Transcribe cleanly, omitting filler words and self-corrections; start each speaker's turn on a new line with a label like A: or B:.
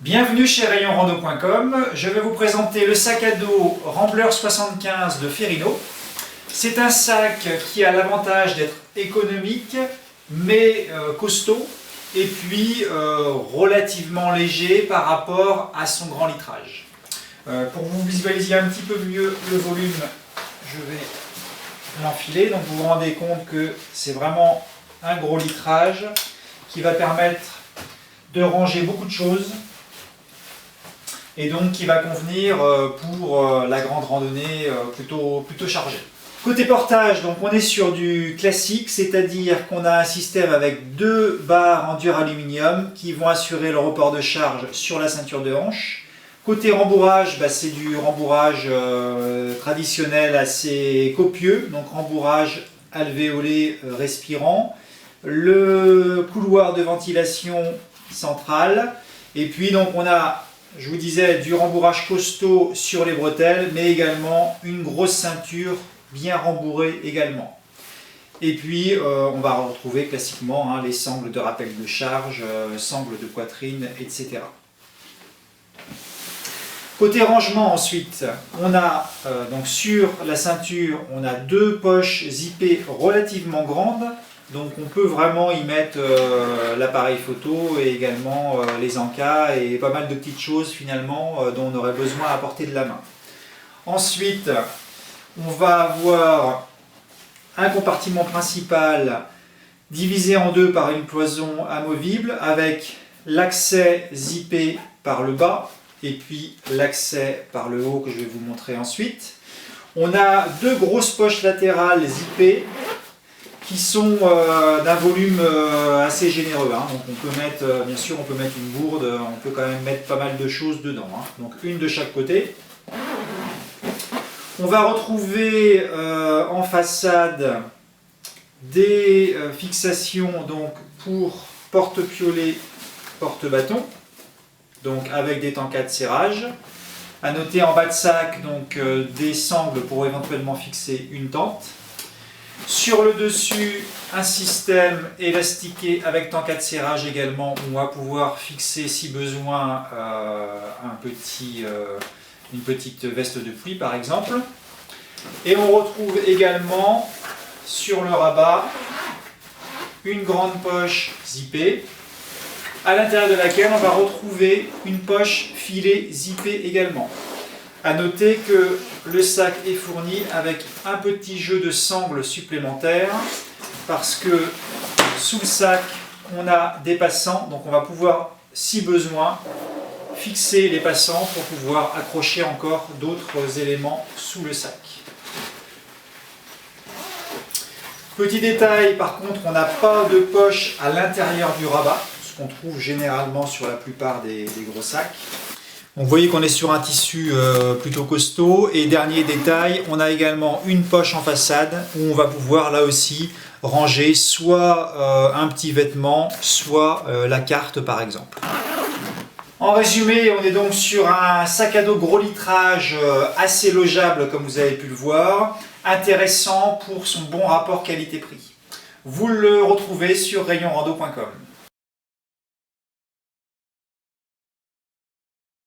A: Bienvenue chez rayonrando.com. Je vais vous présenter le sac à dos Rambler 75 de Ferrino. C'est un sac qui a l'avantage d'être économique mais costaud et puis relativement léger par rapport à son grand litrage. Pour vous visualiser un petit peu mieux le volume, je vais l'enfiler. Donc vous vous rendez compte que c'est vraiment un gros litrage qui va permettre de ranger beaucoup de choses et donc qui va convenir pour la grande randonnée plutôt chargée. Côté portage, donc on est sur du classique, c'est-à-dire qu'on a un système avec deux barres en dur aluminium qui vont assurer le report de charge sur la ceinture de hanche. Côté rembourrage, c'est du rembourrage traditionnel assez copieux, donc rembourrage alvéolé respirant, le couloir de ventilation centrale, et puis donc on a, je vous disais, du rembourrage costaud sur les bretelles, mais également une grosse ceinture bien rembourrée également. Et puis on va retrouver classiquement les sangles de rappel de charge, sangles de poitrine, etc. Côté rangement ensuite, on a donc sur la ceinture, on a deux poches zippées relativement grandes. Donc on peut vraiment y mettre l'appareil photo et également les encas et pas mal de petites choses finalement dont on aurait besoin à portée de la main. Ensuite, on va avoir un compartiment principal divisé en deux par une cloison amovible avec l'accès zippé par le bas et puis l'accès par le haut que je vais vous montrer ensuite. On a deux grosses poches latérales zippées qui sont d'un volume assez généreux. Donc on peut mettre, bien sûr, on peut mettre une gourde, on peut quand même mettre pas mal de choses dedans. Donc une de chaque côté. On va retrouver en façade des fixations donc pour porte-piolet, porte-bâton, donc avec des tankas de serrage. À noter en bas de sac donc des sangles pour éventuellement fixer une tente. Sur le dessus, un système élastiqué avec tankas de serrage également, où on va pouvoir fixer si besoin une petite veste de pluie par exemple. Et on retrouve également sur le rabat une grande poche zippée, à l'intérieur de laquelle on va retrouver une poche filet zippée également. A noter que le sac est fourni avec un petit jeu de sangles supplémentaires parce que sous le sac on a des passants, donc on va pouvoir, si besoin, fixer les passants pour pouvoir accrocher encore d'autres éléments sous le sac. Petit détail, par contre, on n'a pas de poche à l'intérieur du rabat, ce qu'on trouve généralement sur la plupart des gros sacs. Vous voyez qu'on est sur un tissu plutôt costaud. Et dernier détail, on a également une poche en façade où on va pouvoir là aussi ranger soit un petit vêtement, soit la carte par exemple. En résumé, on est donc sur un sac à dos gros litrage assez logeable comme vous avez pu le voir, intéressant pour son bon rapport qualité-prix. Vous le retrouvez sur rayonrando.com.